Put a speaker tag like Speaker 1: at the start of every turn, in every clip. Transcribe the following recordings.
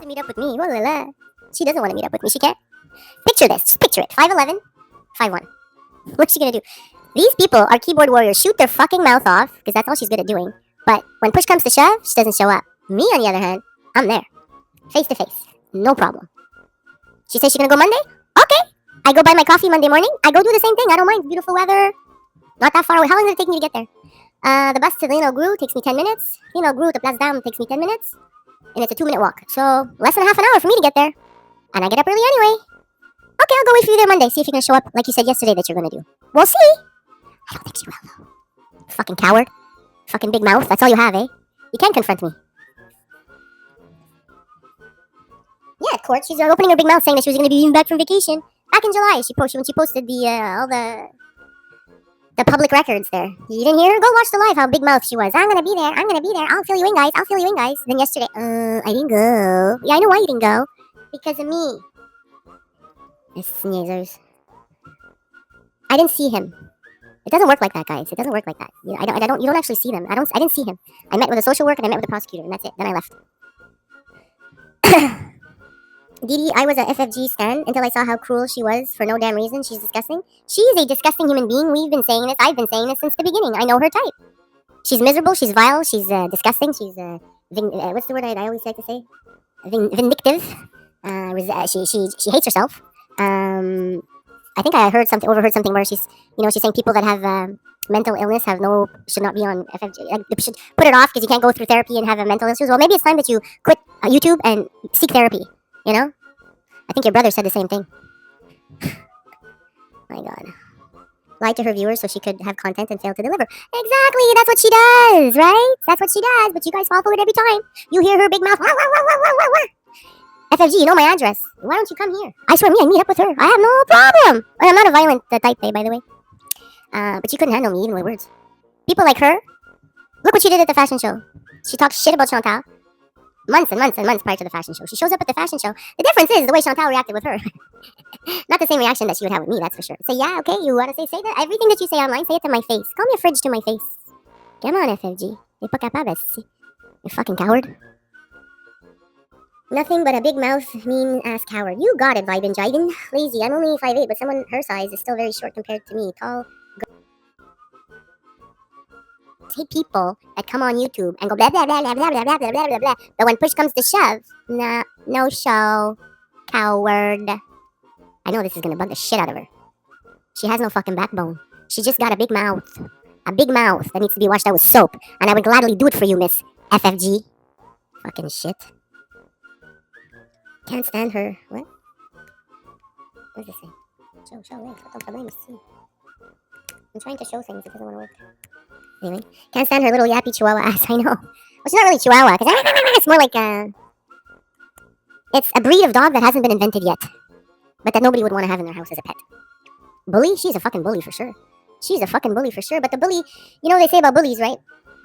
Speaker 1: To meet up with me. She doesn't want to meet up with me. She can't. Picture this. Just picture it. 5'11", 5'1". What's she gonna do? These people are keyboard warriors. Shoot their fucking mouth off, because that's all she's good at doing. But when push comes to shove, she doesn't show up. Me, on the other hand, I'm there. Face to face. No problem. She says she's gonna go Monday? Okay. I go buy my coffee Monday morning. I go do the same thing. I don't mind. Beautiful weather. Not that far away. How long did it take me to get there? The bus to Lino Gru takes me 10 minutes. Lino Gru to Place Dame takes me 10 minutes. And it's a 2-minute walk. So less than half an hour for me to get there. And I get up early anyway. Okay, I'll go wait for you there Monday. See if you're gonna show up like you said yesterday that you're gonna do. We'll see. I don't think she will, though. Fucking coward. Fucking big mouth. That's all you have, eh? You can't confront me. Yeah, at court, she's opening her big mouth saying that she was gonna be back from vacation. Back in July, when she posted all the public records there. You didn't hear her? Go watch the live, how big mouth she was. I'm gonna be there. I'm gonna be there. I'll fill you in, guys. I'll fill you in, guys. Then yesterday, I didn't go. Yeah, I know why you didn't go. Because of me. Sneezers. I didn't see him. It doesn't work like that, guys. It doesn't work like that. You don't actually see them. I didn't see him. I met with a social worker and I met with a prosecutor, and that's it. Then I left. Deedee, I was a FFG stan until I saw how cruel she was for no damn reason. She's disgusting. She's a disgusting human being. We've been saying this. I've been saying this since the beginning. I know her type. She's miserable. She's vile. She's disgusting. She's what's the word I always like to say? Vindictive. She hates herself. I think I overheard something where she's saying people that have mental illness should not be on FFG. Like, you should put it off because you can't go through therapy and have a mental issue. Well, maybe it's time that you quit YouTube and seek therapy. You know? I think your brother said the same thing. My God. Lied to her viewers so she could have content and fail to deliver. Exactly, that's what she does, right? That's what she does, but you guys fall for it every time. You hear her big mouth. Wah, wah, wah, wah, wah, wah. FFG, you know my address. Why don't you come here? I swear, I meet up with her. I have no problem. And I'm not a violent type, by the way. But you couldn't handle me, even with words. People like her, look what she did at the fashion show. She talks shit about Chantal. Months and months and months prior to the fashion show. She shows up at the fashion show. The difference is the way Chantal reacted with her. Not the same reaction that she would have with me, that's for sure. Say, yeah, okay, you want to say that? Everything that you say online, say it to my face. Call me a fridge to my face. Come on, FFG. You're pas capable, you fucking coward. Nothing but a big mouth, mean-ass coward. You got it, Vibin Jiden. Lazy, I'm only 5'8", but someone her size is still very short compared to me. Tall, hate people that come on YouTube and go blah, blah, blah, blah, blah, blah, blah, blah, blah, blah, blah. But when push comes to shove, nah, no show. Coward. I know this is gonna bug the shit out of her. She has no fucking backbone. She just got a big mouth. A big mouth that needs to be washed out with soap. And I would gladly do it for you, Miss FFG. Fucking shit. Can't stand her. What? What does this say? Show links. What the problems? I'm trying to show things. It doesn't want to work. Anyway, can't stand her little yappy chihuahua ass. I know. Well, she's not really chihuahua, because it's more like it's a breed of dog that hasn't been invented yet, but that nobody would want to have in their house as a pet. Bully? She's a fucking bully for sure. She's a fucking bully for sure. But the bully, they say about bullies, right?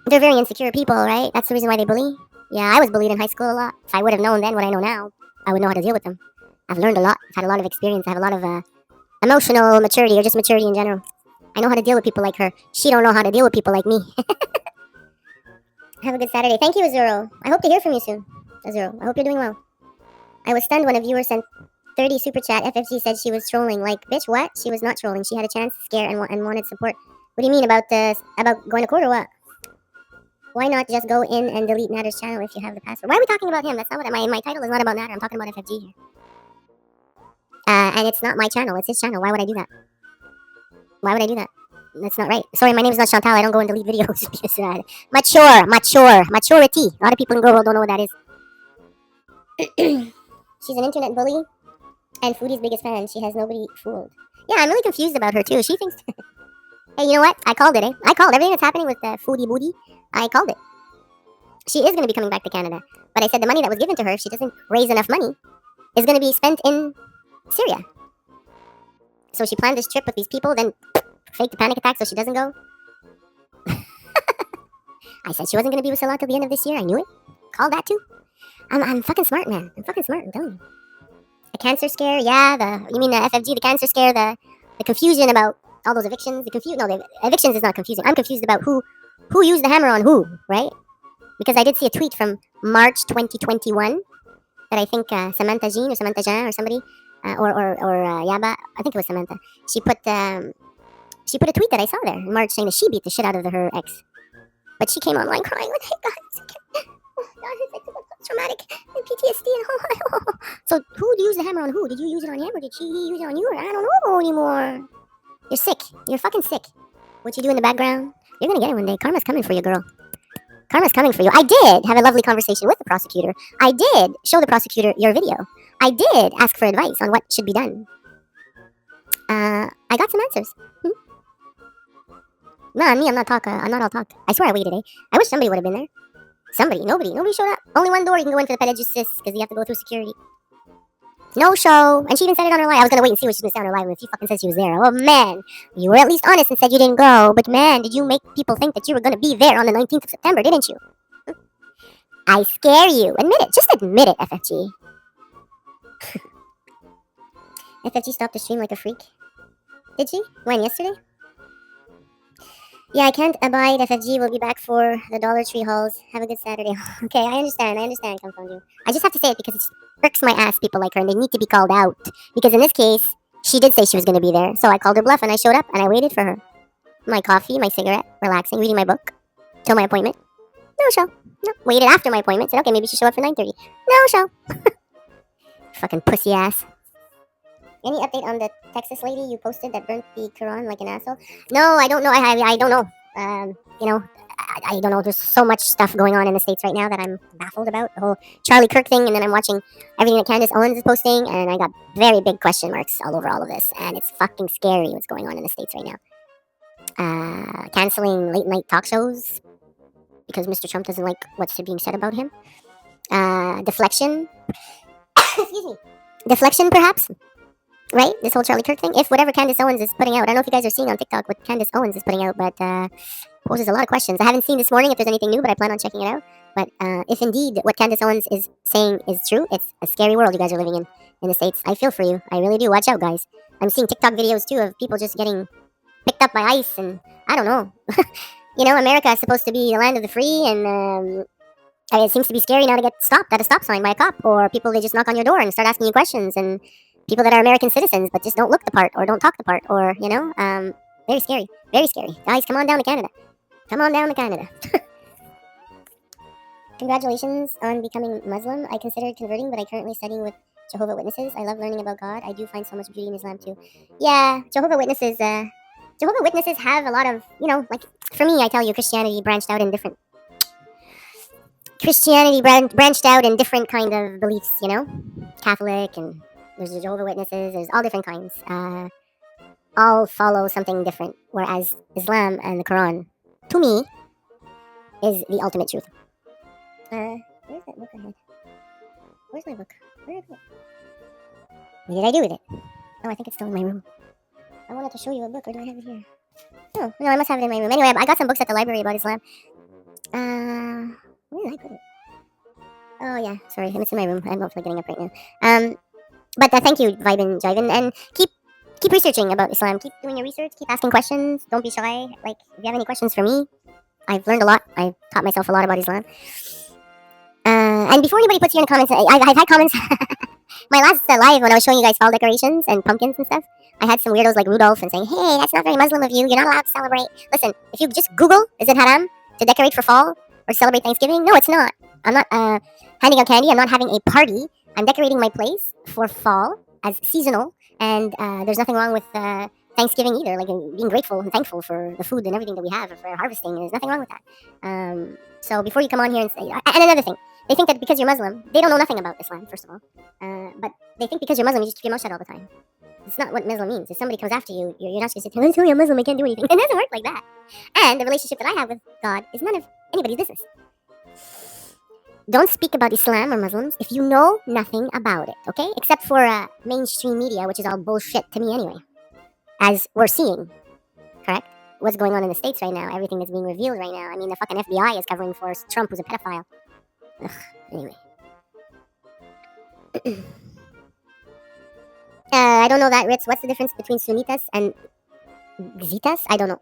Speaker 1: They're very insecure people, right? That's the reason why they bully. Yeah, I was bullied in high school a lot. If I would have known then what I know now, I would know how to deal with them. I've learned a lot. I've had a lot of experience. I have a lot of emotional maturity, or just maturity in general. I know how to deal with people like her. She don't know how to deal with people like me. Have a good Saturday. Thank you, Azuro. I hope to hear from you soon, Azuro. I hope you're doing well. I was stunned when a viewer sent 30 super chat. FFG said she was trolling. Like, bitch, what? She was not trolling. She had a chance to scare and wanted support. What do you mean about going to court or what? Why not just go in and delete Natter's channel if you have the password? Why are we talking about him? That's not what my title is not about Natter. I'm talking about FFG here. And it's not my channel. It's his channel. Why would I do that? Why would I do that? That's not right. Sorry, my name is not Chantal. I don't go and delete videos. Because, maturity. A lot of people in the world don't know what that is. She's an internet bully and Foodie's biggest fan. She has nobody fooled. Yeah, I'm really confused about her too. She thinks... Hey, you know what? I called it, eh? I called everything that's happening with Foodie Booty. I called it. She is going to be coming back to Canada. But I said the money that was given to her, if she doesn't raise enough money, is going to be spent in Syria. So she planned this trip with these people, then faked a panic attack so she doesn't go. I said she wasn't going to be with Salah till the end of this year. I knew it. Called that too. I'm fucking smart, man. I'm fucking smart. I'm telling you. The cancer scare, yeah. You mean the FFG, the cancer scare, the confusion about all those evictions. The evictions is not confusing. I'm confused about who used the hammer on who, right? because I did see a tweet from March 2021 that I think Samantha Jean or Samantha Jean or somebody or Yaba, I think it was Samantha. She put a tweet that I saw there in March saying that she beat the shit out of her ex, but she came online crying like, "Hey guys, oh God, it's like traumatic and PTSD and So who used the hammer on who? Did you use it on him or did he use it on you? Or I don't know anymore. You're sick. You're fucking sick. What you do in the background, you're gonna get it one day. Karma's coming for you, girl. Karma's coming for you. I did have a lovely conversation with the prosecutor. I did show the prosecutor your video. I did ask for advice on what should be done. I got some answers. Nah, me, I'm not all talk. I swear I waited, eh? I wish somebody would have been there. Nobody showed up. Only one door you can go in for the pedagogist because you have to go through security. No show. And she even said it on her live. I was gonna wait and see what she was gonna say on her live, and if she fucking said she was there. Oh man, you were at least honest and said you didn't go. But man, did you make people think that you were gonna be there on the 19th of September, didn't you? I scare you. Admit it. Just admit it, FFG. FFG stopped the stream like a freak. Did she? When? Yesterday? Yeah, I can't abide. FFG will be back for the Dollar Tree hauls. Have a good Saturday. Okay, I understand, Confound you. I just have to say it because it irks my ass, people like her, and they need to be called out. Because in this case, she did say she was going to be there, so I called her bluff and I showed up and I waited for her. My coffee, my cigarette, relaxing, reading my book, till my appointment. No show. No. Waited after my appointment, said, okay, maybe she show up for 9:30. No show. Fucking pussy ass. Any update on the Texas lady you posted that burnt the Quran like an asshole? No, I don't know. I don't know. I don't know. There's so much stuff going on in the States right now that I'm baffled about. The whole Charlie Kirk thing, and then I'm watching everything that Candace Owens is posting, and I got very big question marks all over all of this, and it's fucking scary what's going on in the States right now. Canceling late night talk shows because Mr. Trump doesn't like what's being said about him. Deflection. Excuse me. Deflection, perhaps. Right? This whole Charlie Kirk thing. If whatever Candace Owens is putting out, I don't know if you guys are seeing on TikTok what Candace Owens is putting out, but poses a lot of questions. I haven't seen this morning if there's anything new, but I plan on checking it out. But if indeed what Candace Owens is saying is true, it's a scary world you guys are living in the States. I feel for you. I really do. Watch out, guys. I'm seeing TikTok videos, too, of people just getting picked up by ICE, and I don't know. America is supposed to be the land of the free, and it seems to be scary now to get stopped at a stop sign by a cop, or people, they just knock on your door and start asking you questions, and people that are American citizens but just don't look the part or don't talk the part, or, very scary. Very scary. Guys, come on down to Canada. Come on down to Canada. Congratulations on becoming Muslim. I considered converting, but I currently studying with Jehovah's Witnesses. I love learning about God. I do find so much beauty in Islam too. Yeah, Jehovah's Witnesses have a lot of, like, for me, I tell you, Christianity branched out in different kind of beliefs, Catholic, and there's the Jehovah's Witnesses, there's all different kinds. All follow something different, whereas Islam and the Quran, to me, is the ultimate truth. Where's that book I had? Where's my book? Where did I put it? What did I do with it? Oh, I think it's still in my room. I wanted to show you a book, or do I have it here? Oh, no, I must have it in my room. Anyway, I got some books at the library about Islam. Where did I put it? Oh, yeah, sorry, it's in my room. I'm not getting up right now. But thank you, Vibin, and keep researching about Islam. Keep doing your research. Keep asking questions. Don't be shy. Like, if you have any questions for me, I've learned a lot. I've taught myself a lot about Islam. And before anybody puts here in the comments, I've had comments. My last live, when I was showing you guys fall decorations and pumpkins and stuff, I had some weirdos like Rudolph and saying, hey, that's not very Muslim of you. You're not allowed to celebrate. Listen, if you just Google, is it haram to decorate for fall or celebrate Thanksgiving? No, it's not. I'm not handing out candy. I'm not having a party. I'm decorating my place for fall as seasonal. And there's nothing wrong with Thanksgiving either, like being grateful and thankful for the food and everything that we have for harvesting. There's nothing wrong with that. So before you come on here and say, and another thing, they think that because you're Muslim, they don't know nothing about Islam, first of all. But they think because you're Muslim, you just keep your mouth shut all the time. It's not what Muslim means. If somebody comes after you, you're not just going to say, I'm Muslim, I can't do anything. It doesn't work like that. And the relationship that I have with God is none of anybody's business. Don't speak about Islam or Muslims if you know nothing about it, okay? Except for mainstream media, which is all bullshit to me anyway. As we're seeing, correct? What's going on in the States right now, everything that's being revealed right now. I mean, the fucking FBI is covering for Trump, who's a pedophile. Ugh, anyway. I don't know that, Ritz. What's the difference between Sunnitas and Zitas? I don't know.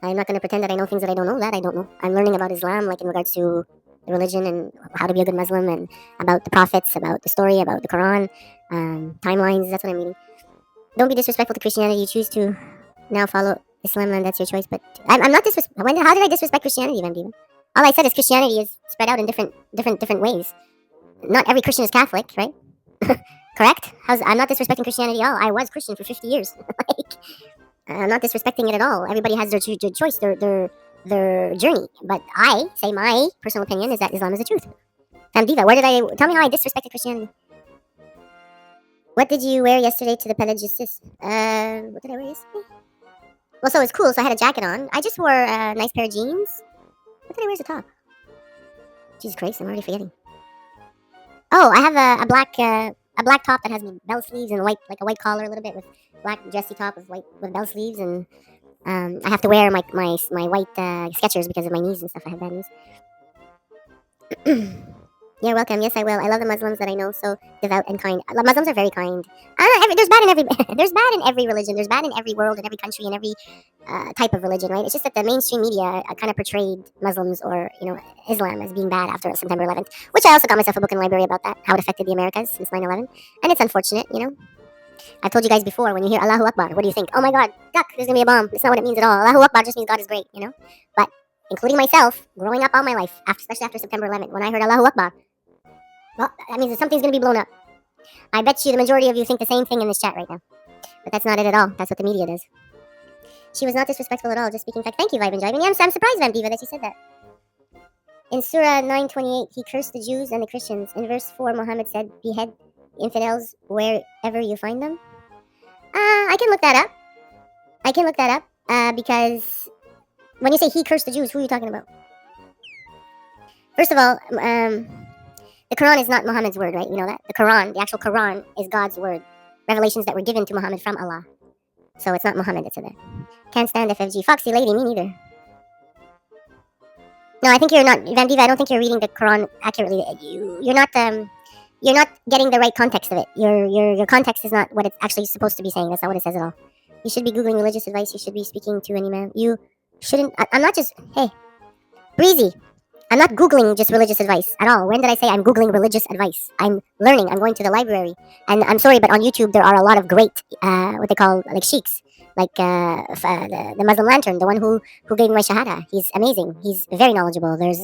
Speaker 1: I'm not going to pretend that I know things that I don't know. I don't know. I'm learning about Islam, like in regards to religion and how to be a good Muslim and about the prophets, about the story, about the Quran, timelines. That's what I'm reading. Don't be disrespectful to Christianity. You choose to now follow Islam, and that's your choice. But I'm not disrespectful. How did I disrespect Christianity, Van Diva? All I said is Christianity is spread out in different ways. Not every Christian is Catholic, right? Correct? I'm not disrespecting Christianity at all. I was Christian for 50 years. I'm not disrespecting it at all. Everybody has their choice, their journey. But I say my personal opinion is that Islam is the truth. Diva, tell me how I disrespected Christianity? What did you wear yesterday to the Palais de Justice? What did I wear yesterday? Well, so it was cool, so I had a jacket on. I just wore a nice pair of jeans. What did I wear as a top? Jesus Christ, I'm already forgetting. Oh, I have a black top that has bell sleeves and a white collar a little bit with black dressy top with bell sleeves, and I have to wear my white Skechers because of my knees and stuff. I have bad knees. You're welcome. Yes, I will. I love the Muslims that I know, so devout and kind. Muslims are very kind. There's bad in every there's bad in every religion. There's bad in every world, in every country, in every type of religion, right? It's just that the mainstream media kind of portrayed Muslims or Islam as being bad after September 11th, which I also got myself a book in the library about that, how it affected the Americas since 9/11, and it's unfortunate, I've told you guys before, when you hear Allahu Akbar, what do you think? Oh my God, duck, there's gonna be a bomb. It's not what it means at all. Allahu Akbar just means God is great, But including myself, growing up all my life, especially after September 11th, when I heard Allahu Akbar, well, that means that something's going to be blown up. I bet you the majority of you think the same thing in this chat right now. But that's not it at all. That's what the media does. She was not disrespectful at all, just speaking fact. Thank you, Vibe and Jiving. Yeah, I'm surprised, Van Diva, that you said that. In Surah 9:28, he cursed the Jews and the Christians. In verse 4, Muhammad said, behead infidels wherever you find them. I can look that up. Because when you say he cursed the Jews, who are you talking about? First of all, the Quran is not Muhammad's word, right? You know that? The actual Quran is God's word. Revelations that were given to Muhammad from Allah. So it's not Muhammad that said that. Can't stand FFG. Foxy lady, me neither. No, I think you're not, Van Diva, I don't think you're reading the Quran accurately. You're not getting the right context of it. Your context is not what it's actually supposed to be saying. That's not what it says at all. You should be Googling religious advice. You should be speaking to an imam. You shouldn't, I'm not just, hey, Breezy. I'm not Googling just religious advice at all. When did I say I'm Googling religious advice? I'm learning. I'm going to the library. And I'm sorry, but on YouTube, there are a lot of great, what they call, like sheiks. Like the Muslim Lantern, the one who gave me my Shahada. He's amazing. He's very knowledgeable. There's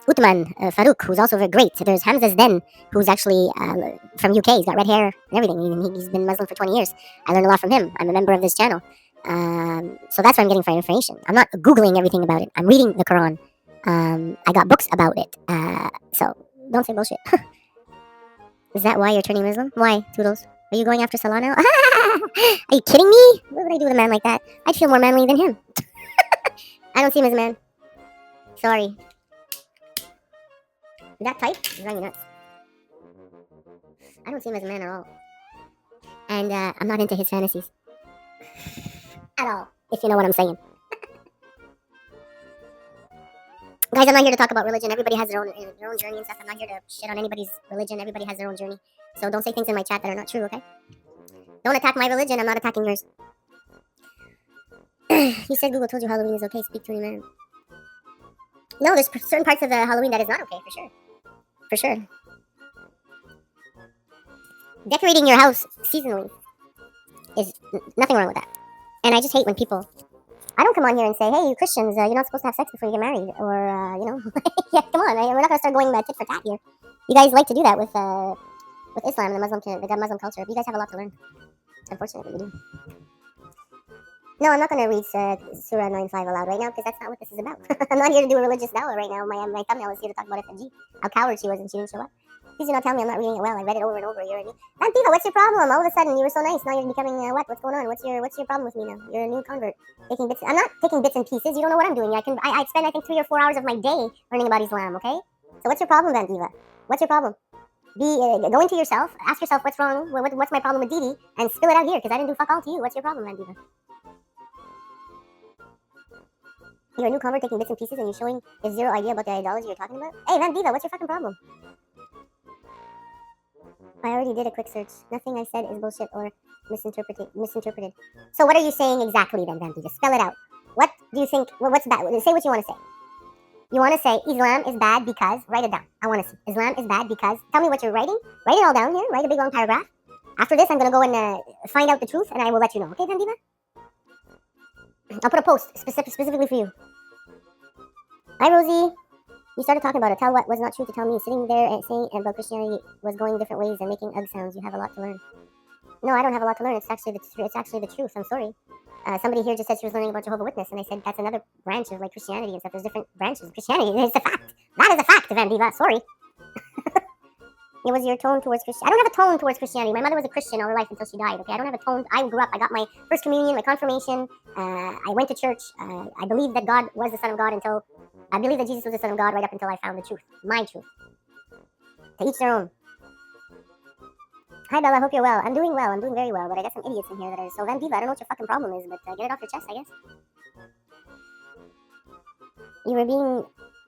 Speaker 1: Uthman Farouk, who's also very great. There's Hamza Zden, who's actually from UK. He's got red hair and everything. He's been Muslim for 20 years. I learned a lot from him. I'm a member of this channel. So that's what I'm getting for information. I'm not Googling everything about it. I'm reading the Quran. I got books about it. So don't say bullshit. Is that why you're turning Muslim? Why, Toodles? Are you going after Salah now? Are you kidding me? What would I do with a man like that? I'd feel more manly than him. I don't see him as a man. Sorry. Is that tight? It's driving me nuts. I don't see him as a man at all. And I'm not into his fantasies. At all, if you know what I'm saying. Guys, I'm not here to talk about religion. Everybody has their own journey and stuff. I'm not here to shit on anybody's religion. Everybody has their own journey. So don't say things in my chat that are not true, okay? Don't attack my religion. I'm not attacking yours. You said Google told you Halloween is okay. Speak to me, man. No, there's certain parts of the Halloween that is not okay, for sure. For sure. Decorating your house seasonally is nothing wrong with that. And I just hate when people... I don't come on here and say, hey, you Christians, you're not supposed to have sex before you get married. Or, yeah, come on. We're not going to start going tit for tat here. You guys like to do that with Islam and the Muslim culture. You guys have a lot to learn. Unfortunately, you do. No, I'm not going to read Surah 9:5 aloud right now because that's not what this is about. I'm not here to do a religious dawah right now. My thumbnail is here to talk about FFG. How coward she was and she didn't show up. Please do not tell me I'm not reading it well. I read it over and over. You're Antifa, what's your problem? All of a sudden, you were so nice. Now you're becoming what? What's going on? What's your problem with me now? You're a new convert. Taking bits. I'm not taking bits and pieces. You don't know what I'm doing. I spend I think 3 or 4 hours of my day learning about Islam. Okay. So what's your problem, Antifa? What's your problem? Go into yourself. Ask yourself what's wrong. What's my problem with Deedee? And spill it out here because I didn't do fuck all to you. What's your problem, Antifa? You're a new convert taking bits and pieces and you're showing there's zero idea about the ideology you're talking about? Hey, Van Diva, what's your fucking problem? I already did a quick search. Nothing I said is bullshit or misinterpreted. So what are you saying exactly then, Van Diva? Spell it out. What do you think? What's that? Say what you want to say. You want to say Islam is bad because, write it down. I want to see. Islam is bad because, tell me what you're writing. Write it all down here. Write a big long paragraph. After this, I'm going to go and find out the truth, and I will let you know. Okay, Vandiva? I'll put a post specifically for you. Hi, Rosie. You started talking about it. Tell what was not true to tell me. Sitting there and saying about Christianity was going different ways and making ugh sounds. You have a lot to learn. No, I don't have a lot to learn. It's actually the truth. I'm sorry. Somebody here just said she was learning about Jehovah's Witness, and I said that's another branch of like Christianity and stuff. There's different branches of Christianity. It's a fact. That is a fact, Vandiva. Sorry. It was your tone towards Christianity. I don't have a tone towards Christianity. My mother was a Christian all her life until she died. Okay, I don't have a tone. I grew up. I got my first communion, my confirmation. I went to church. I believed that God was the Son of God until I believed that Jesus was the Son of God right up until I found the truth, my truth. To each their own. Hi Bella, hope you're well. I'm doing well. I'm doing very well, but I got some idiots in here that are so Vandiva. I don't know what your fucking problem is, but get it off your chest, I guess. You were being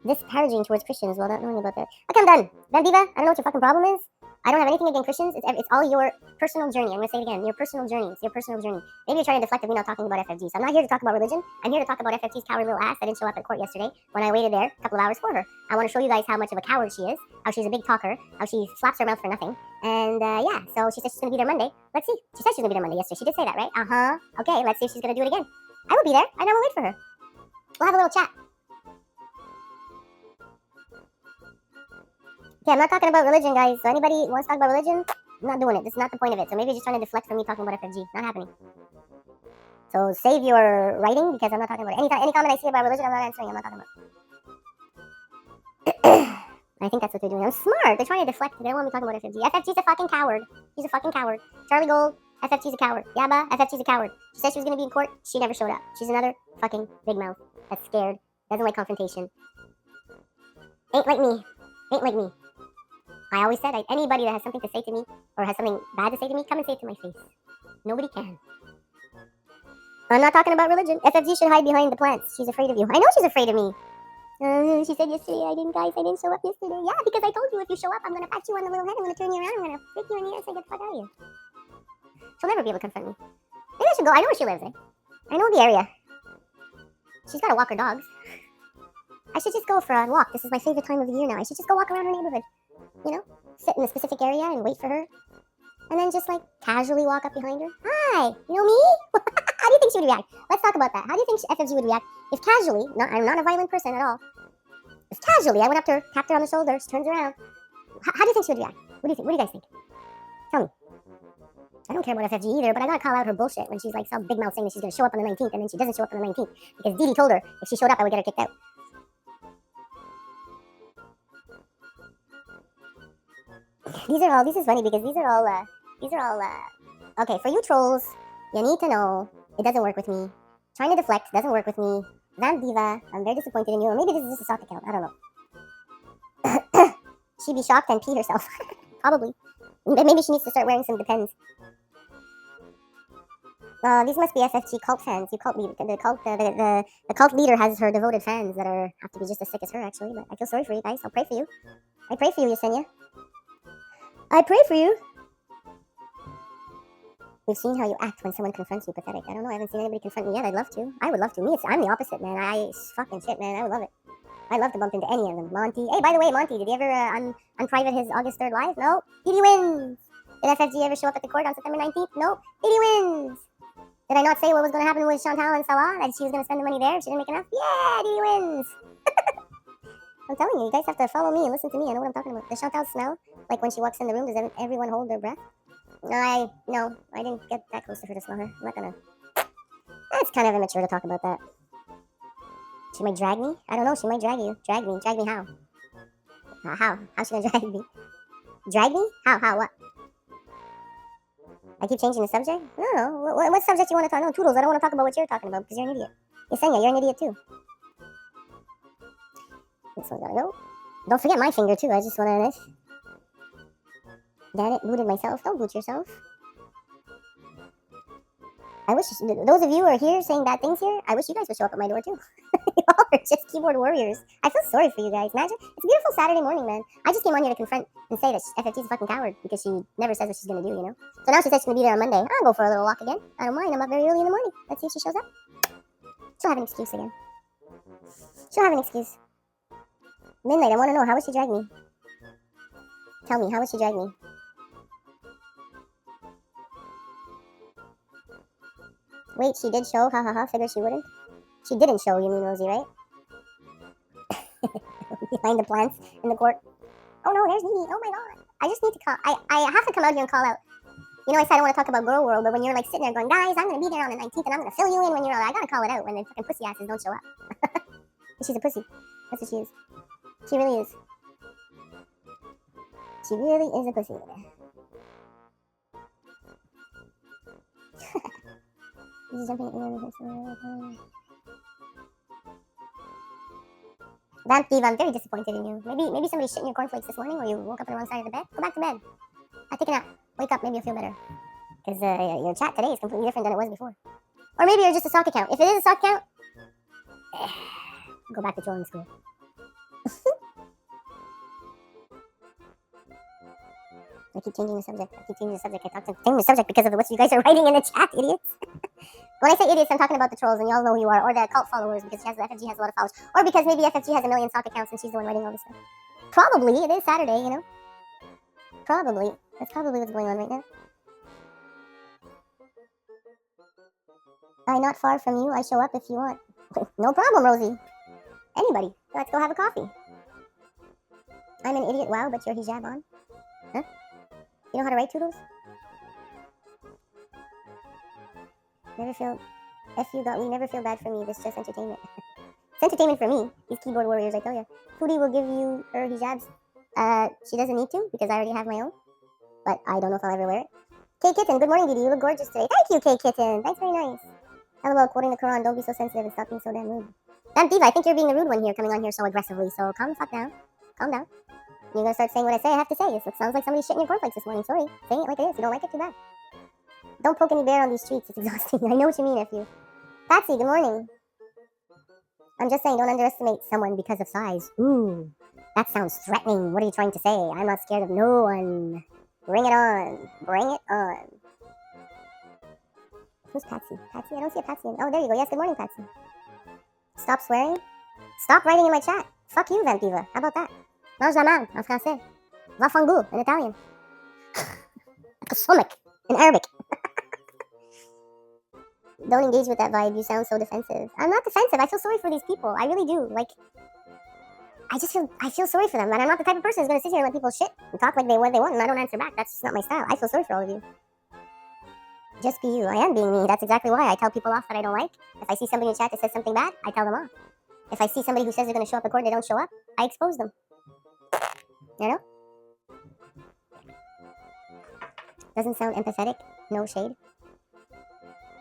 Speaker 1: disparaging towards Christians while not knowing about that. Okay, I'm done. Vandiva, I don't know what your fucking problem is. I don't have anything against Christians. It's all your personal journey. I'm going to say it again. Your personal journey. It's your personal journey. Maybe you're trying to deflect at me not talking about FFG. So I'm not here to talk about religion. I'm here to talk about FFG's cowardly little ass that didn't show up at court yesterday when I waited there a couple of hours for her. I want to show you guys how much of a coward she is, how she's a big talker, how she flaps her mouth for nothing. And yeah, so she said she's going to be there Monday. Let's see. She said she's going to be there Monday yesterday. She did say that, right? Okay, let's see if she's going to do it again. I will be there. I will wait for her. We'll have a little chat. Okay, I'm not talking about religion, guys. So anybody wants to talk about religion, I'm not doing it. This is not the point of it. So maybe you're just trying to deflect from me talking about FFG. Not happening. So save your writing because I'm not talking about it. Any comment I see about religion, I'm not answering. I'm not talking about. I think that's what they're doing. I'm smart. They're trying to deflect. They don't want me talking about FFG. FFG's a fucking coward. He's a fucking coward. Charlie Gold, FFG's a coward. Yaba, FFG's a coward. She said she was going to be in court. She never showed up. She's another fucking big mouth that's scared. Doesn't like confrontation. Ain't like me. Ain't like me. I always said, anybody that has something to say to me or has something bad to say to me, come and say it to my face. Nobody can. I'm not talking about religion. FFG should hide behind the plants. She's afraid of you. I know she's afraid of me. She said yesterday, I didn't show up yesterday. Yeah, because I told you if you show up, I'm going to pat you on the little head. I'm going to turn you around. I'm going to flick you in the air and say, get the fuck out of here. She'll never be able to confront me. Maybe I should go. I know where she lives, eh? I know the area. She's got to walk her dogs. I should just go for a walk. This is my favorite time of the year now. I should just go walk around her neighborhood. You know, sit in a specific area and wait for her. And then just like casually walk up behind her. Hi, you know me? How do you think she would react? Let's talk about that. How do you think FFG would react if casually, I'm not a violent person at all. If casually I went up to her, tapped her on the shoulder, she turns around. How do you think she would react? What do you think? What do you guys think? Tell me. I don't care about FFG either, but I gotta call out her bullshit when she's like some big mouth saying that she's gonna show up on the 19th and then she doesn't show up on the 19th. Because Deedee told her if she showed up, I would get her kicked out. This is funny because these are all, okay, for you trolls, you need to know, it doesn't work with me. Trying to deflect doesn't work with me. Vandiva, I'm very disappointed in you, or maybe this is just a sock account, I don't know. She'd be shocked and pee herself. Probably. Maybe she needs to start wearing some Depends. These must be FFG cult fans. The cult leader has her devoted fans that have to be just as sick as her, actually, but I feel sorry for you guys. I'll pray for you. I pray for you, Yesenia. I pray for you. We've seen how you act when someone confronts you. Pathetic. I don't know. I haven't seen anybody confront me yet. I'd love to. I would love to. I'm the opposite, man. Fucking shit, man. I would love it. I'd love to bump into any of them. Monty. Hey, by the way, Monty, did he ever unprivate his August 3rd live? No. Deedee wins. Did FFG ever show up at the court on September 19th? No. Deedee wins. Did I not say what was going to happen with Chantal and Salah? That she was going to spend the money there if she didn't make enough? Yeah, Deedee wins. I'm telling you, you guys have to follow me and listen to me. I know what I'm talking about. Does Chantal smell? Like when she walks in the room, does everyone hold their breath? No, I didn't get that close to her to smell her. I'm not gonna. That's kind of immature to talk about that. She might drag me? I don't know, she might drag you. Drag me? Drag me how? How? How's she gonna drag me? Drag me? How? What? I keep changing the subject? No. What subject you want to talk about? No, Toodles, I don't want to talk about what you're talking about because you're an idiot. Yesenia, you're an idiot too. This one's gotta go. Don't forget my finger too, I just wanna this. Damn it, booted myself. Don't boot yourself. I wish those of you who are here saying bad things here, I wish you guys would show up at my door too. You all are just keyboard warriors. I feel sorry for you guys. Imagine, it's a beautiful Saturday morning, man. I just came on here to confront and say that FFG's a fucking coward because she never says what she's gonna do, you know? So now she says she's gonna be there on Monday. I'll go for a little walk again. I don't mind, I'm up very early in the morning. Let's see if she shows up. She'll have an excuse again. She'll have an excuse. Midnight, I want to know, how would she drag me? Tell me, how would she drag me? Wait, she did show? Ha ha ha, figured she wouldn't. She didn't show, you mean, Rosie, right? Behind the plants in the court. Oh no, there's Deedee. Oh my god. I just need to call. I have to come out here and call out. You know, I said I don't want to talk about Girl World, but when you're like sitting there going, guys, I'm going to be there on the 19th and I'm going to fill you in when you're like, I got to call it out when the fucking pussy asses don't show up. She's a pussy. That's what she is. She really is. She really is a pussy. He's jumping Vamp Diva, I'm very disappointed in you. Maybe somebody shit in your cornflakes this morning, or you woke up on the wrong side of the bed. Go back to bed. I take a nap. Wake up, maybe you'll feel better. Because your chat today is completely different than it was before. Or maybe you're just a sock account. If it is a sock account, go back to drawing school. I keep changing the subject. I changing the subject because of what you guys are writing in the chat, idiots. When I say idiots, I'm talking about the trolls, and y'all know who you are, or the cult followers, because FFG has a lot of followers, or because maybe FFG has a million sock accounts and she's the one writing all this stuff. Probably it is Saturday, you know. Probably that's probably what's going on right now. I'm not far from you. I show up if you want. No problem, Rosie. Anybody. Let's go have a coffee. I'm an idiot. Wow, but your hijab on. Huh? You know how to write Toodles? Never feel... we never feel bad for me. This is just entertainment. It's entertainment for me. These keyboard warriors, I tell you. Foodie will give you her hijabs. She doesn't need to, because I already have my own. But I don't know if I'll ever wear it. K Kitten, good morning, Deedee. You look gorgeous today. Thank you, K Kitten. That's very nice. LOL, quoting the Quran. Don't be so sensitive and stop being so damn rude. Damn, Diva, I think you're being the rude one here, coming on here so aggressively. So calm the fuck down. Calm down. You're gonna start saying what I say. I have to say. It sounds like somebody shitting your cornflakes this morning. Sorry. Saying it like it is. You don't like it, too bad. Don't poke any bear on these streets. It's exhausting. I know what you mean, if you. Patsy, good morning. I'm just saying, don't underestimate someone because of size. Ooh, that sounds threatening. What are you trying to say? I'm not scared of no one. Bring it on. Bring it on. Who's Patsy? Patsy? I don't see a Patsy. Oh, there you go. Yes, good morning, Patsy. Stop swearing. Stop writing in my chat. Fuck you, Vamp Diva. How about that? Mange la main, en français. Va fango, in Italian. Stomach, in Arabic. Don't engage with that vibe. You sound so defensive. I'm not defensive. I feel sorry for these people. I really do. Like, I feel sorry for them. And I'm not the type of person who's going to sit here and let people shit and talk like what they want and I don't answer back. That's just not my style. I feel sorry for all of you. Just be you. I am being me. That's exactly why I tell people off that I don't like. If I see somebody in chat that says something bad, I tell them off. If I see somebody who says they're going to show up at court and they don't show up, I expose them. You know? Doesn't sound empathetic. No shade.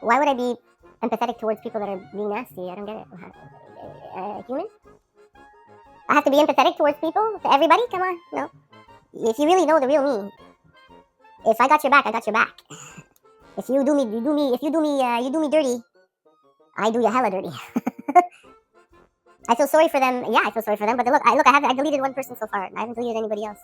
Speaker 1: Why would I be empathetic towards people that are being nasty? I don't get it. Human? I have to be empathetic towards people? To everybody? Come on. No. If you really know the real me, if I got your back, I got your back. If you do me dirty, I do you hella dirty. I feel sorry for them. Yeah, I feel sorry for them. But look, I deleted one person so far. I haven't deleted anybody else.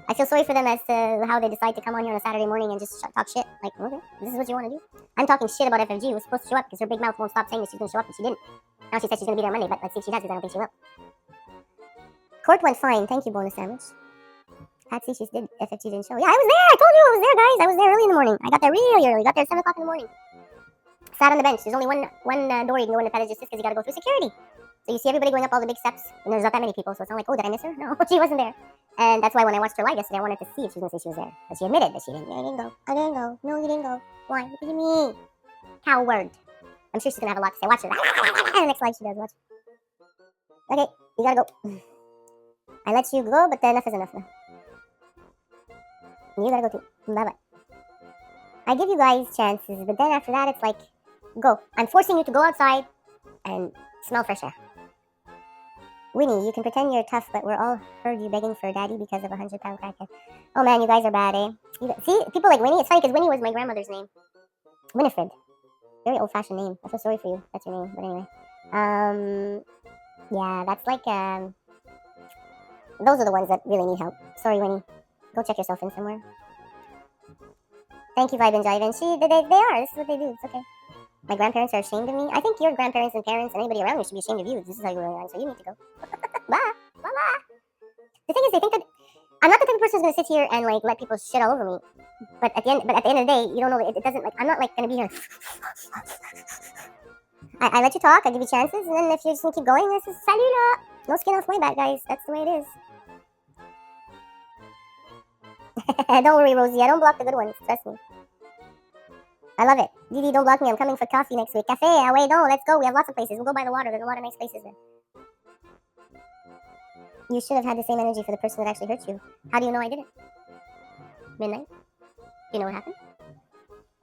Speaker 1: I feel sorry for them as to how they decide to come on here on a Saturday morning and just talk shit. Like, okay, this is what you want to do? I'm talking shit about FFG, who's supposed to show up because her big mouth won't stop saying that she's going to show up, and she didn't. Now she said she's going to be there Monday, but let's see if she does, because I don't think she will. Court went fine. Thank you, bonus sandwich. Patsy, she did. FFG didn't show. Yeah, I was there. I told you I was there, guys. I was there early in the morning. I got there really early. Got there at 7 o'clock in the morning. Sat on the bench. There's only one door you can go in the pedage just because you got to go through security. So you see everybody going up all the big steps, and there's not that many people, so it's not like, oh, did I miss her? No, she wasn't there. And that's why when I watched her live yesterday, I wanted to see if she was going to say she was there. But she admitted that she didn't. I didn't go. I didn't go. No, you didn't go. Why? What do you mean? Coward. I'm sure she's going to have a lot to say. Watch her. The next live she does. Watch. Okay, you got to go. I let you go, but enough is enough now. You got to go too. Bye-bye. I give you guys chances, but then after that, it's like, go. I'm forcing you to go outside and smell fresh air. Winnie, you can pretend you're tough, but we're all heard you begging for daddy because of a 100-pound crackhead. Oh man, you guys are bad, eh? See, people like Winnie, it's funny because Winnie was my grandmother's name. Winifred. Very old-fashioned name. I feel sorry for you. That's your name. But anyway. Yeah, that's like, those are the ones that really need help. Sorry, Winnie. Go check yourself in somewhere. Thank you, Vibe and Jive. And they are. This is what they do. It's okay. My grandparents are ashamed of me. I think your grandparents and parents and anybody around you should be ashamed of you. This is how you really are, so you need to go. Bye. Bye-bye. I think that I'm not the type of person who's gonna sit here and like let people shit all over me. But at the end of the day, you don't know. It doesn't like. I'm not like gonna be here. I let you talk. I give you chances, and then if you're just gonna keep going, this is salut. No skin off my back, guys. That's the way it is. Don't worry, Rosie. I don't block the good ones. Trust me. I love it. Deedee, don't block me. I'm coming for coffee next week. Cafe, away, no. Let's go. We have lots of places. We'll go by the water. There's a lot of nice places there. You should have had the same energy for the person that actually hurt you. How do you know I didn't? Midnight? Do you know what happened?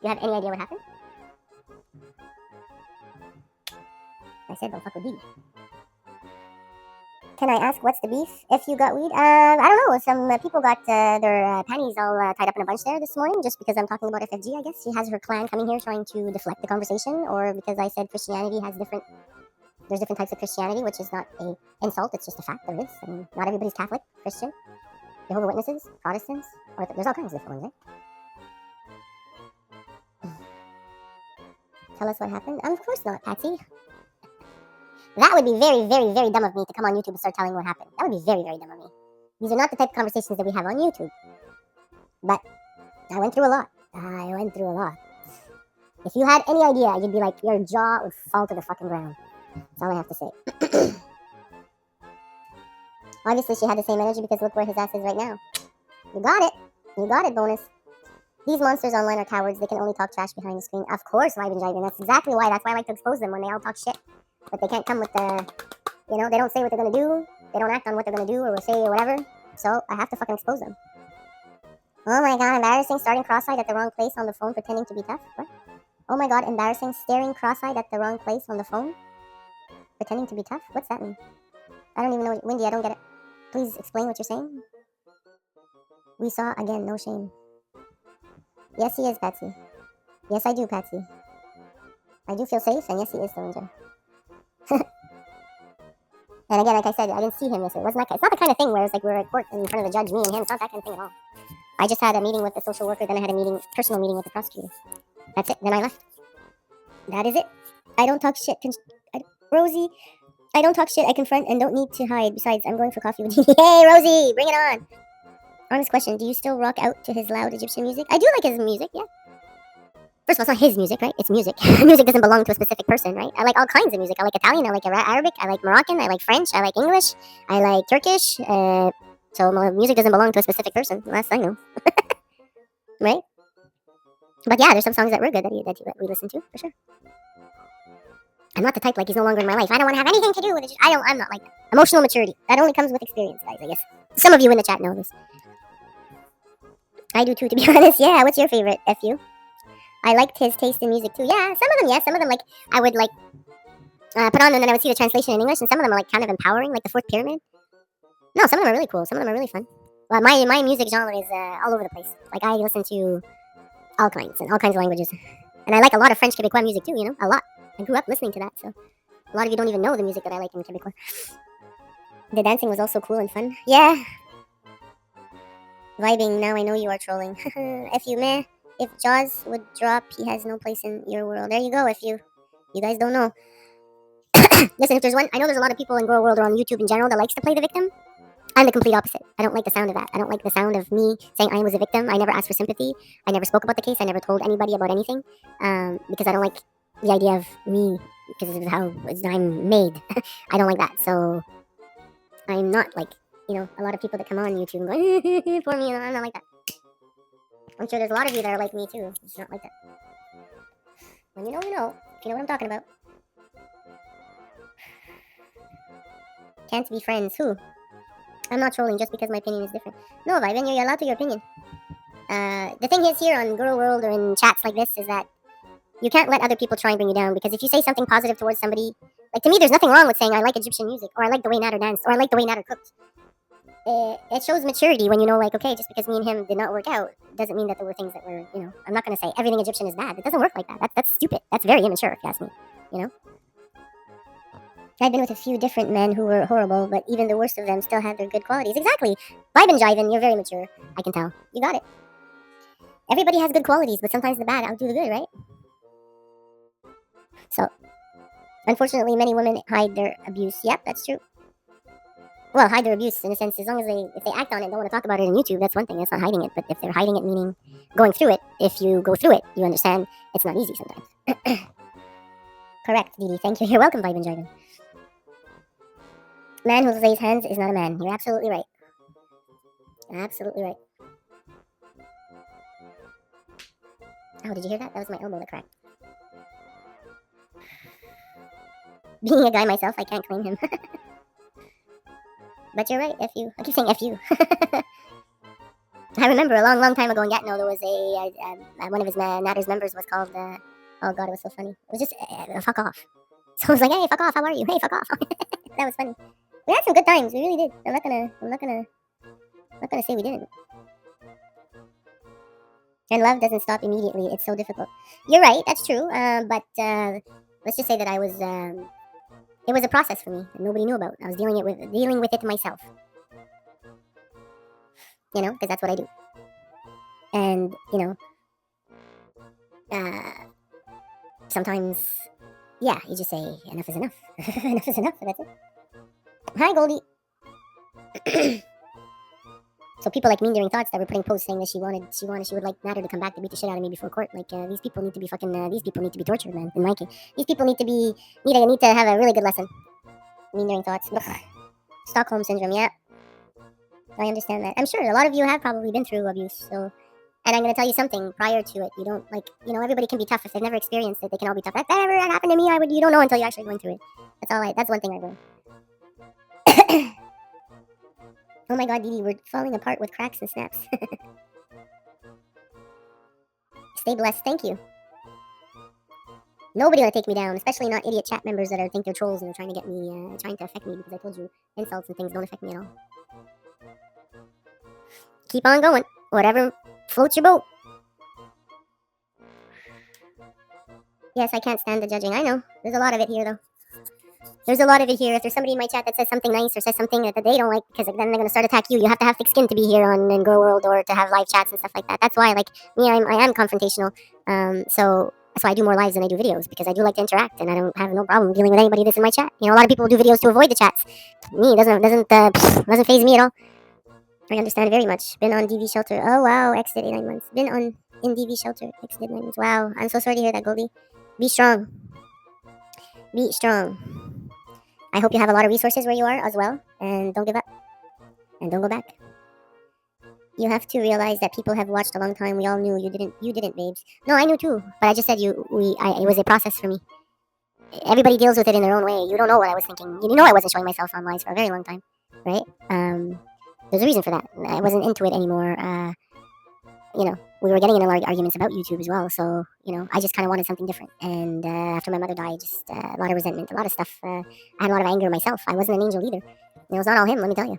Speaker 1: You have any idea what happened? I said don't fuck with Deedee. Can I ask what's the beef if you got weed? I don't know. Some people got their panties all tied up in a bunch there this morning just because I'm talking about FFG, I guess. She has her clan coming here trying to deflect the conversation, or because I said Christianity has there's different types of Christianity, which is not an insult, it's just a fact. There is. I mean, not everybody's Catholic, Christian, Jehovah's Witnesses, Protestants, or there's all kinds of different ones, right? Tell us what happened? Of course not, Patsy. That would be very, very, very dumb of me to come on YouTube and start telling what happened. That would be very, very dumb of me. These are not the type of conversations that we have on YouTube. But I went through a lot. If you had any idea, you'd be like, your jaw would fall to the fucking ground. That's all I have to say. Obviously, she had the same energy because look where his ass is right now. You got it, bonus. These monsters online are cowards. They can only talk trash behind the screen. Of course, Vibe and Jiving. That's exactly why. That's why I like to expose them when they all talk shit. But they can't come with the, they don't say what they're going to do. They don't act on what they're going to do or say or whatever. So I have to fucking expose them. Oh my god, embarrassing. Starting cross-eyed at the wrong place on the phone pretending to be tough. What? Oh my god, embarrassing. Staring cross-eyed at the wrong place on the phone pretending to be tough? What's that mean? I don't even know. Windy, I don't get it. Please explain what you're saying. We saw again, no shame. Yes, he is, Patsy. Yes, I do, Patsy. I do feel safe, and yes, he is still in jail. And again, like I said, I didn't see him yesterday. It's not the kind of thing where it's like we're at court in front of the judge, me and him. It's not that kind of thing at all. I just had a meeting with the social worker, then I had a personal meeting with the prosecutor. That's it. Then I left. That is it. I don't talk shit. Rosie, I don't talk shit. I confront and don't need to hide. Besides, I'm going for coffee with you. Hey, Rosie, bring it on. Honest question, do you still rock out to his loud Egyptian music? I do like his music, yeah. First of all, it's not his music, right? It's music. Music doesn't belong to a specific person, right? I like all kinds of music. I like Italian, I like Arabic, I like Moroccan, I like French, I like English, I like Turkish. So music doesn't belong to a specific person, last I know. Right? But yeah, there's some songs that were good that we listen to, for sure. I'm not the type like he's no longer in my life. I don't want to have anything to do with it. I'm not like that. Emotional maturity. That only comes with experience, guys, I guess. Some of you in the chat know this. I do too, to be honest. Yeah, what's your favorite, FU? I liked his taste in music too. Yeah, some of them, yes. Some of them, like, I would, like, put on and then I would see the translation in English, and some of them are, like, kind of empowering, like the Fourth Pyramid. No, some of them are really cool. Some of them are really fun. Well, my music genre is all over the place. Like, I listen to all kinds of languages. And I like a lot of French Quebecois music too, a lot. I grew up listening to that, so a lot of you don't even know the music that I like in Quebecois. The dancing was also cool and fun. Yeah. Vibing, now I know you are trolling. If Jaws would drop, he has no place in your world. There you go, you guys don't know. Listen, if there's one, I know there's a lot of people in Girl World or on YouTube in general that likes to play the victim. I'm the complete opposite. I don't like the sound of that. I don't like the sound of me saying I was a victim. I never asked for sympathy. I never spoke about the case. I never told anybody about anything. Because I don't like the idea of me, because of how I'm made. I don't like that. So I'm not like, a lot of people that come on YouTube and go, for me, I'm not like that. I'm sure there's a lot of you that are like me too. It's not like that. When you know, you know. If you know what I'm talking about. Can't be friends. Who? I'm not trolling just because my opinion is different. No, Vivan, you're allowed to your opinion. The thing is here on Girl World or in chats like this is that you can't let other people try and bring you down, because if you say something positive towards somebody, like to me, there's nothing wrong with saying I like Egyptian music, or I like the way Nader danced, or I like the way Nader cooked. It shows maturity when you know, like, okay, just because me and him did not work out doesn't mean that there were things that were, I'm not going to say everything Egyptian is bad. It doesn't work like that. That's stupid. That's very immature, if you ask me, I've been with a few different men who were horrible, but even the worst of them still had their good qualities. Exactly. Vibe and Jivin, you're very mature. I can tell. You got it. Everybody has good qualities, but sometimes the bad outdo the good, right? So, unfortunately, many women hide their abuse. Yep, that's true. well, hide their abuse in a sense. As long as if they act on it and don't want to talk about it on YouTube, that's one thing. That's not hiding it. But if they're hiding it, meaning going through it, if you go through it, you understand it's not easy sometimes. Correct, Deedee. Thank you. You're welcome, Vibe and Jargon. Man who lays hands is not a man. You're absolutely right. Absolutely right. Oh, did you hear that? That was my elbow that cracked. Being a guy myself, I can't claim him. But you're right, F you. I keep saying F you. I remember a long, long time ago in Gatineau, there was one of his Natters members was called, oh god, it was so funny. It was just, fuck off. So I was like, hey, fuck off, how are you? Hey, fuck off. That was funny. We had some good times, we really did. I'm not gonna say we didn't. And love doesn't stop immediately, it's so difficult. You're right, that's true, but let's just say that it was a process for me that nobody knew about. I was dealing with it myself. You know, because that's what I do. And, you know, sometimes, yeah, you just say, enough is enough. Enough is enough, that's it. Hi, Goldie. So people like Mean Daring Thoughts that were putting posts saying that she would like Natter to come back to beat the shit out of me before court. Like, these people need to be tortured, man. In my case, these people need to have a really good lesson. Mean Daring Thoughts. Ugh. Stockholm Syndrome, yeah. I understand that. I'm sure a lot of you have probably been through abuse, so... And I'm going to tell you something prior to it. You don't, like, you know, everybody can be tough. If they've never experienced it, they can all be tough. That ever happened to me, you don't know until you're actually going through it. That's one thing I learned. Oh my god, Deedee, we're falling apart with cracks and snaps. Stay blessed, thank you. Nobody will take me down, especially not idiot chat members that think they're trolls and are trying to get me, trying to affect me, because I told you insults and things don't affect me at all. Keep on going. Whatever floats your boat. Yes, I can't stand the judging. I know. There's a lot of it here, though. There's a lot of it here. If there's somebody in my chat that says something nice or says something that they don't like, because then they're going to start attack you. You have to have thick skin to be here on Grow World or to have live chats and stuff like that. That's why, like, me, I am confrontational. So that's why I do more lives than I do videos, because I do like to interact, and I don't have no problem dealing with anybody that's in my chat. You know, a lot of people do videos to avoid the chats. Me, it doesn't faze me at all. I understand very much. Been on DV shelter. Oh, wow. Exited 9 months. Been in DV shelter. Exited 9 months. Wow. I'm so sorry to hear that, Goldie. Be strong. Be strong. I hope you have a lot of resources where you are as well. And don't give up. And don't go back. You have to realize that people have watched a long time. We all knew. You didn't, babes. No, I knew too. But I just said it was a process for me. Everybody deals with it in their own way. You don't know what I was thinking. You know I wasn't showing myself on lives for a very long time. Right? There's a reason for that. I wasn't into it anymore. You know, we were getting into arguments about YouTube as well. So, you know, I just kind of wanted something different. And after my mother died, just a lot of resentment, a lot of stuff. I had a lot of anger myself. I wasn't an angel either. It was not all him, let me tell you.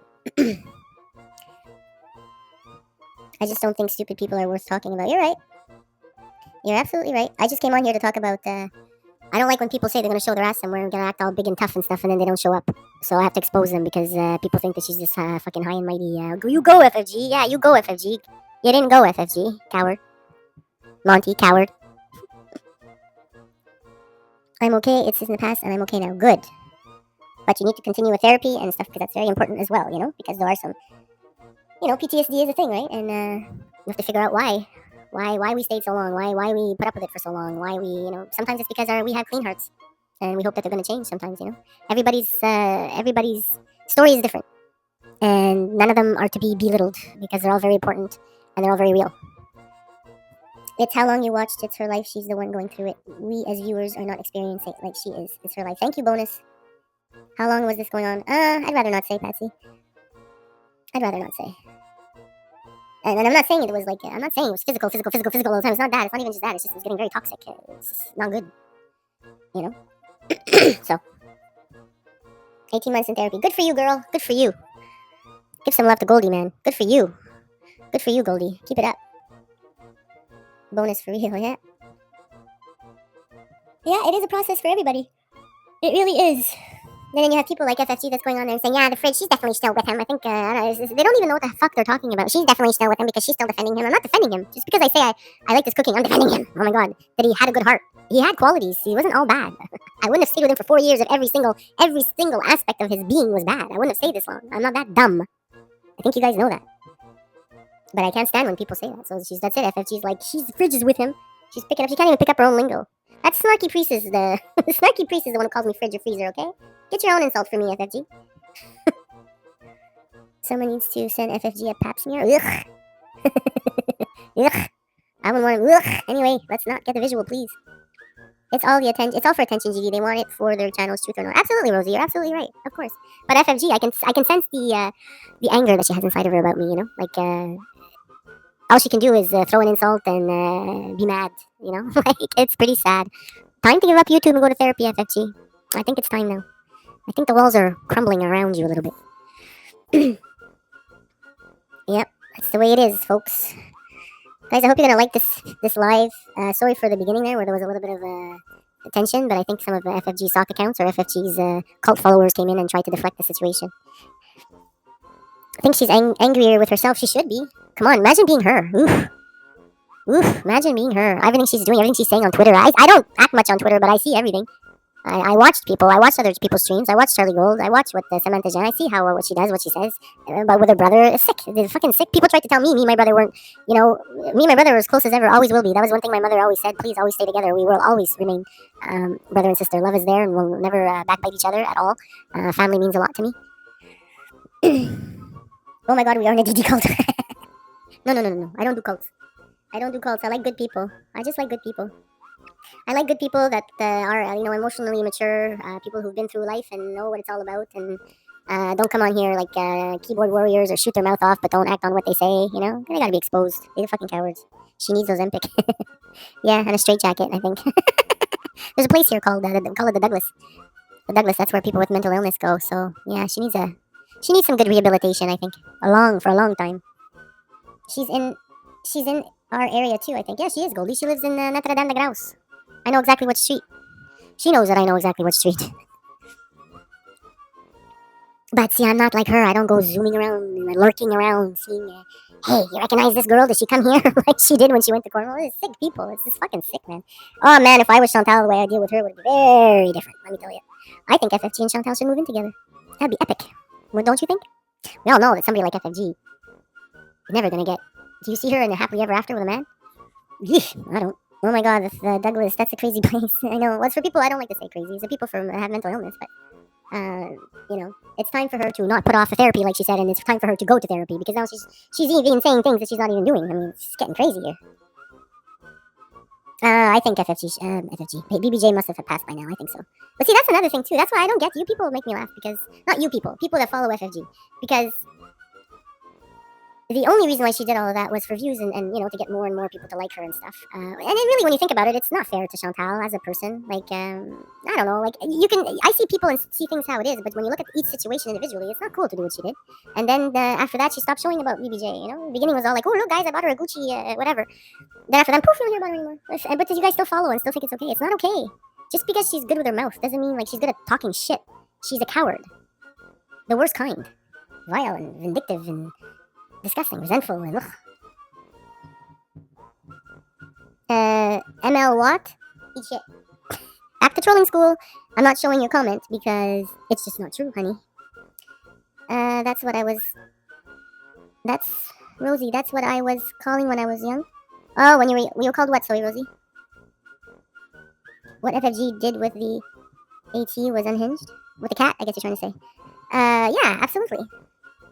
Speaker 1: I just don't think stupid people are worth talking about. You're right. You're absolutely right. I just came on here to talk about... I don't like when people say they're going to show their ass and we're going to act all big and tough and stuff, and then they don't show up. So I have to expose them because people think that she's this fucking high and mighty. You go, FFG. Yeah, you go, FFG. You didn't go, FFG. Coward. Monty, coward. I'm okay. It's in the past, and I'm okay now. Good. But you need to continue with therapy and stuff, because that's very important as well, you know? Because there are some... You know, PTSD is a thing, right? And you have to figure out why. Why we stayed so long, why we put up with it for so long, why we, you know, sometimes it's because we have clean hearts, and we hope that they're going to change sometimes, you know. Everybody's story is different, and none of them are to be belittled, because they're all very important, and they're all very real. It's how long you watched. It's her life. She's the one going through it. We as viewers are not experiencing it like she is. It's her life. Thank you, Bonus. How long was this going on? I'd rather not say, Patsy. I'd rather not say. And I'm not saying it was like, I'm not saying it was physical all the time. It's not that. It's not even just that. It's just, it was getting very toxic. It's just not good. You know? So. 18 months in therapy. Good for you, girl. Good for you. Give some love to Goldie, man. Good for you. Good for you, Goldie. Keep it up. Bonus for real, yeah? Yeah, it is a process for everybody. It really is. Then you have people like FFG that's going on there and saying, yeah, the fridge, she's definitely still with him. I think, I don't know, they don't even know what the fuck they're talking about. She's definitely still with him because she's still defending him. I'm not defending him. Just because I say I like this cooking, I'm defending him. Oh my god, that he had a good heart. He had qualities. He wasn't all bad. I wouldn't have stayed with him for 4 years if every single aspect of his being was bad. I wouldn't have stayed this long. I'm not that dumb. I think you guys know that. But I can't stand when people say that. So that's it. FFG's like, the fridge is with him. She's picking up. She can't even pick up her own lingo. That snarky priest is the snarky priest is the one who calls me fridge or freezer. Okay, get your own insult for me, FFG. Someone needs to send FFG a pap smear. Ugh. Ugh. I wouldn't want him. Ugh. Anyway, let's not get the visual, please. It's all the attention. It's all for attention, GD. They want it for their channel's truth or not. Absolutely, Rosie. You're absolutely right. Of course. But FFG, I can sense the anger that she has inside of her about me. You know, like all she can do is throw an insult and be mad. You know, like it's pretty sad. Time to give up YouTube and go to therapy, FFG. I think it's time now. I think the walls are crumbling around you a little bit. Yep, that's the way it is, folks. Guys, I hope you're gonna like this live. Sorry for the beginning there, where there was a little bit of tension, but I think some of the FFG sock accounts or FFG's cult followers came in and tried to deflect the situation. I think she's angrier with herself. She should be. Come on, imagine being her. Oof. Oof, imagine being her. Everything she's doing, everything she's saying on Twitter. I don't act much on Twitter, but I see everything. I watched people. I watched other people's streams. I watched Charlie Gold. I watched what Samantha Jen. I see what she does, what she says. But with her brother, it's sick. They're fucking sick. People tried to tell me and my brother weren't, me and my brother were as close as ever, always will be. That was one thing my mother always said. Please always stay together. We will always remain brother and sister. Love is there and we'll never backbite each other at all. Family means a lot to me. Oh my god, we are in a Deedee cult. No. I don't do cults. I like good people. I just like good people. I like good people that are, emotionally mature, people who've been through life and know what it's all about, and don't come on here like keyboard warriors or shoot their mouth off, but don't act on what they say. They gotta be exposed. They're fucking cowards. She needs those Empic. Yeah, and a straitjacket, I think. There's a place here called the Douglas. The Douglas. That's where people with mental illness go. So yeah, she needs some good rehabilitation. I think for a long time. She's in our area too. I think. Yeah, she is, Goldie. She lives in Notre Dame de Graus. I know exactly what street. She knows that I know exactly what street. But see, I'm not like her. I don't go zooming around and lurking around, seeing, hey, you recognize this girl? Did she come here like she did when she went to Cornwall? It's sick people. It's just fucking sick, man. Oh, man, if I was Chantal, the way I deal with her would be very different, let me tell you. I think FFG and Chantal should move in together. That'd be epic. Well, don't you think? We all know that somebody like FFG is never going to get... Do you see her in a happily ever after with a man? I don't. Oh my god, Douglas, that's a crazy place. I know. Well, it's for people, I don't like to say crazy. It's for people who have mental illness, but, it's time for her to not put off the therapy, like she said, and it's time for her to go to therapy, because now she's even saying things that she's not even doing. I mean, it's getting crazy here. I think FFG, hey, BBJ must have passed by now, I think so. But see, that's another thing, too. That's why I don't get you people make me laugh, because, not you people that follow FFG, because... The only reason why she did all of that was for views and to get more and more people to like her and stuff. And then really, when you think about it, it's not fair to Chantal as a person. Like, I don't know. Like, I see people and see things how it is, but when you look at each situation individually, it's not cool to do what she did. And then after that, she stopped showing about BBJ. The beginning was all like, oh, look, guys, I bought her a Gucci, whatever. Then after that, poof, we don't hear about her anymore. But you guys still follow and still think it's okay. It's not okay. Just because she's good with her mouth doesn't mean like she's good at talking shit. She's a coward. The worst kind. Vile and vindictive and... disgusting, resentful, and ugh. ML what? Eat shit. Back to trolling school. I'm not showing your comment because it's just not true, honey. That's Rosie, that's what I was calling when I was young. Oh, when you were called what, sorry, Rosie? What FFG did with the AT was unhinged? With the cat, I guess you're trying to say. Yeah, absolutely.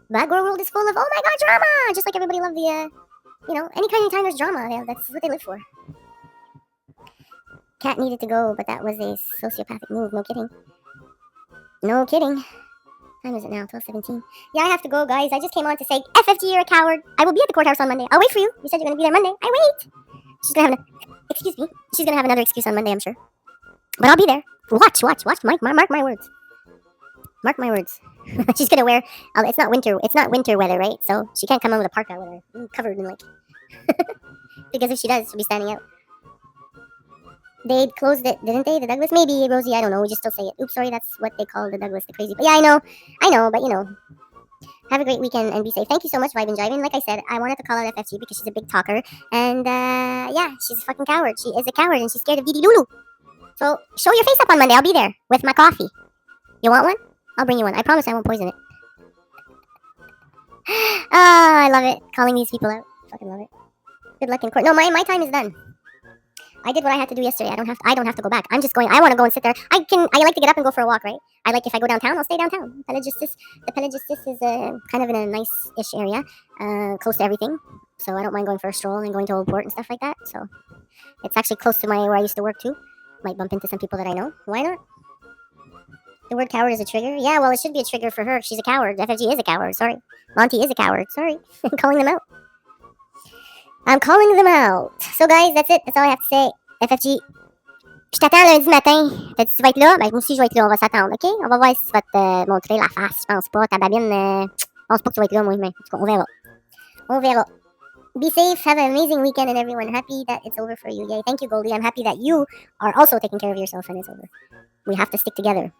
Speaker 1: Bad Girl World is full of, oh my god, drama! Just like everybody loved the, any kind of time there's drama, that's what they live for. Cat needed to go, but that was a sociopathic move, no kidding. No kidding. What time is it now? 12:17. Yeah, I have to go, guys. I just came on to say, FFG, you're a coward. I will be at the courthouse on Monday. I'll wait for you. You said you're going to be there Monday. I wait. She's going to have excuse me. She's going to have another excuse on Monday, I'm sure. But I'll be there. Watch. Mark my words. Mark my words. She's gonna wear. It's not winter weather, right? So she can't come on with a parka with her covered in like. Because if she does, she'll be standing out. They closed it, didn't they? The Douglas? Maybe, Rosie, I don't know. We just still say it. Oops, sorry, that's what they call the Douglas, the crazy. But yeah, I know, but have a great weekend and be safe. Thank you so much, Vibin' Jivin'. Like I said, I wanted to call out FFG because she's a big talker. And yeah, she's a fucking coward. She is a coward and she's scared of Deedee Lulu. So show your face up on Monday. I'll be there with my coffee. You want one? I'll bring you one. I promise I won't poison it. Ah, I love it. Calling these people out. Fucking love it. Good luck in court. No, my time is done. I did what I had to do yesterday. I don't have to go back. I'm just going. I want to go and sit there. I like to get up and go for a walk, right? I like if I go downtown, I'll stay downtown. The Pelagistis is kind of in a nice-ish area, close to everything. So I don't mind going for a stroll and going to Old Port and stuff like that. So it's actually close to where I used to work too. Might bump into some people that I know. Why not? The word coward is a trigger? Yeah, well, it should be a trigger for her. She's a coward. FFG is a coward. Sorry. Monty is a coward. Sorry. I'm calling them out. I'm calling them out. So, guys, that's it. That's all I have to say. FFG, je t'attends lundi matin. Tu vas être là? Ben, moi aussi, je vais être là. On va s'attendre, OK? On va voir si tu vas te montrer la face. Je pense pas. Ta babine, je pense pas que tu vas être là, moi. Mais en tout cas, on verra. On verra. Be safe. Have an amazing weekend, and everyone. Happy that it's over for you. Yay. Thank you, Goldie. I'm happy that you are also taking care of yourself and it's over. We have to stick together.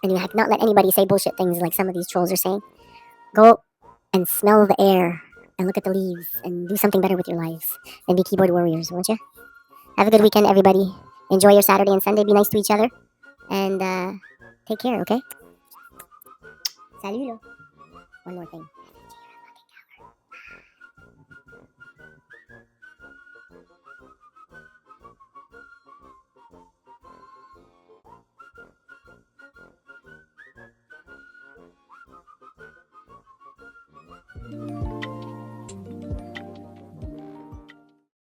Speaker 1: And you have not let anybody say bullshit things like some of these trolls are saying. Go and smell the air and look at the leaves and do something better with your lives and be keyboard warriors, won't you? Have a good weekend, everybody. Enjoy your Saturday and Sunday. Be nice to each other. And take care, okay? Salut, là. One more thing.